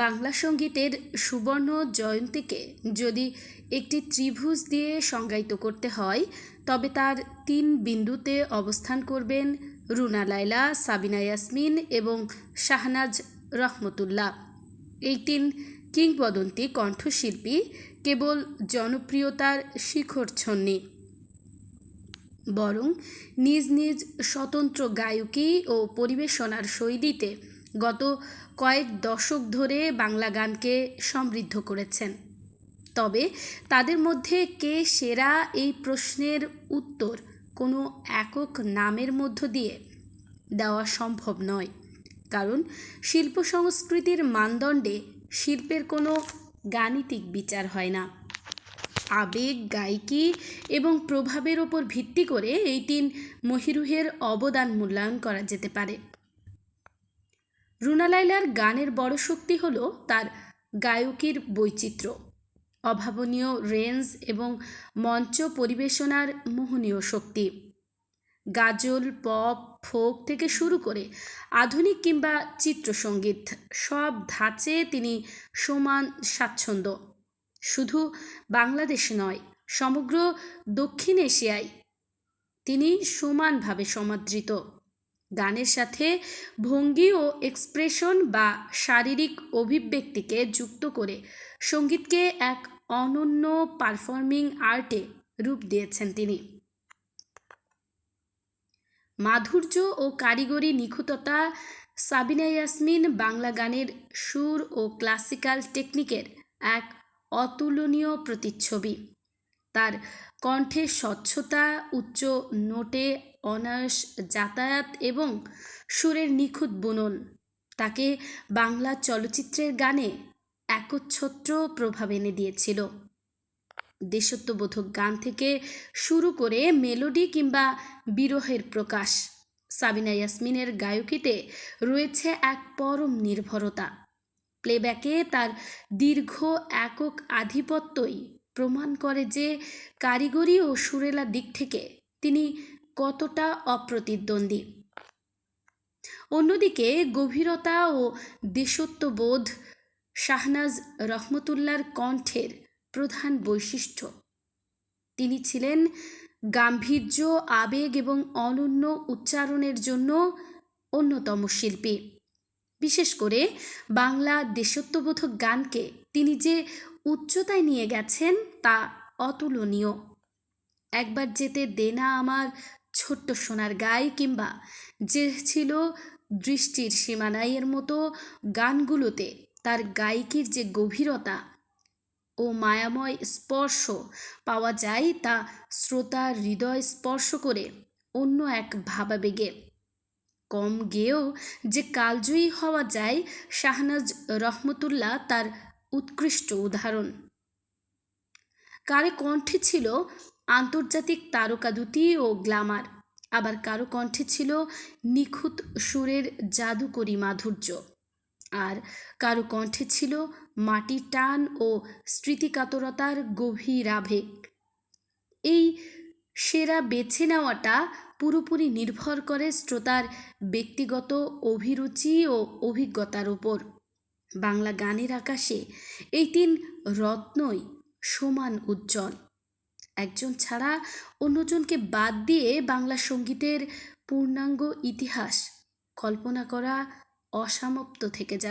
বাংলা সঙ্গীতের সুবর্ণ জয়ন্তীকে যদি একটি ত্রিভুজ দিয়ে সংজ্ঞায়িত করতে হয় তবে তার 3 বিন্দুতে অবস্থান করবেন রুনা লায়লা, সাবিনা ইয়াসমিন এবং শাহনাজ রহমতুল্লাহ। এই 3 কিংবদন্তি কণ্ঠশিল্পী কেবল জনপ্রিয়তার শিখরছন্নী, বরং নিজ নিজ স্বতন্ত্র গায়কী ও পরিবেশনার শৈলীতে গত কয়েক দশক ধরে বাংলা গানকে সমৃদ্ধ করেছেন। তবে তাদের মধ্যে কে সেরা এই প্রশ্নের উত্তর কোনো একক নামের মধ্য দিয়ে দেওয়া সম্ভব নয়, কারণ শিল্প সংস্কৃতির মানদণ্ডে শিল্পের কোনো গাণিতিক বিচার হয় না। আবেগ, গায়িকী এবং প্রভাবের ওপর ভিত্তি করে এই 3 মহিরুহের অবদান মূল্যায়ন করা যেতে পারে। রুনা লায়লার গানের বড় শক্তি হলো তার গায়কীর বৈচিত্র্য, অভাবনীয় রেঞ্জ এবং মঞ্চ পরিবেশনার মোহনীয় শক্তি। গাজল, পপ, ফোক থেকে শুরু করে আধুনিক কিংবা চিত্রসঙ্গীত সব ধাঁচে তিনি সমান স্বাচ্ছন্দ্য। শুধু বাংলাদেশ নয়, সমগ্র দক্ষিণ এশিয়ায় তিনি সমানভাবে সমাদৃত। গানের সাথে ভঙ্গি ও এক্সপ্রেশন বা শারীরিক অভিব্যক্তিকে যুক্ত করে সঙ্গীতকে এক অনন্য পারফর্মিং আর্টে রূপ দিয়েছেন তিনি। মাধুর্য ও কারিগরি নিখুঁততা। সাবিনা ইয়াসমিন বাংলা গানের সুর ও ক্লাসিক্যাল টেকনিকের এক অতুলনীয় প্রতিচ্ছবি। তার কণ্ঠের স্বচ্ছতা, উচ্চ নোটে অনায়াস যাতায়াত এবং সুরের নিখুঁত বুনন তাকে বাংলা চলচ্চিত্রের গানে একচ্ছত্র প্রভাব এনে দিয়েছিল। দেশাত্মবোধক গান থেকে শুরু করে মেলোডি কিংবা বিরহের প্রকাশ, সাবিনা ইয়াসমিনের গায়কীতে রয়েছে এক পরম নির্ভরতা। প্লেব্যাকে তার দীর্ঘ একক আধিপত্যই প্রমাণ করে যে কারিগরি ও সুরেলা দিক থেকে তিনি কতটা অপ্রতিদ্বন্দ্বী। অন্যদিকে গভীরতা ও দেশত্ববোধ শাহনাজ রহমতুল্লাহর কণ্ঠের প্রধান বৈশিষ্ট্য। তিনি ছিলেন গাম্ভীর্য, আবেগ এবং অনন্য উচ্চারণের জন্য অন্যতম শিল্পী। বিশেষ করে বাংলা দেশত্ববোধক গানকে তিনি যে উচ্চতায় নিয়ে গেছেন তা অতুলনীয়। একবার যেতে দেনা আমার ছোট্ট সোনার গায়ে কিংবা যে ছিল দৃষ্টির সীমানাইয়ের মতো গানগুলোতে তার গায়িকীর যে গভীরতা ও মায়াময় স্পর্শ পাওয়া যায় তা শ্রোতার হৃদয় স্পর্শ করে অন্য এক ভাবাবেগে। কম গেয়েও যে কালজয়ী হওয়া যায়, শাহনাজ রহমতুল্লাহ তার উৎকৃষ্ট উদাহরণ। কারো কণ্ঠে ছিল আন্তর্জাতিক তারকাদূতি ও গ্ল্যামার, আবার কারো কণ্ঠে ছিল নিখুঁত সুরের জাদুকরী মাধুর্য, আর কারো কণ্ঠে ছিল মাটির টান ও স্মৃতিকাতরতার গভীর আবেগ। এই সেরা বেছে নেওয়াটা পুরোপুরি নির্ভর করে শ্রোতার ব্যক্তিগত অভিরুচি ও অভিজ্ঞতার উপর। বাংলা গানের আকাশে এই 3 রত্নই সমান উজ্জ্বল। একজন ছাড়া অন্যজনকে বাদ দিয়ে বাংলা সঙ্গীতের পূর্ণাঙ্গ ইতিহাস কল্পনা করা অসমাপ্ত থেকে যাবে।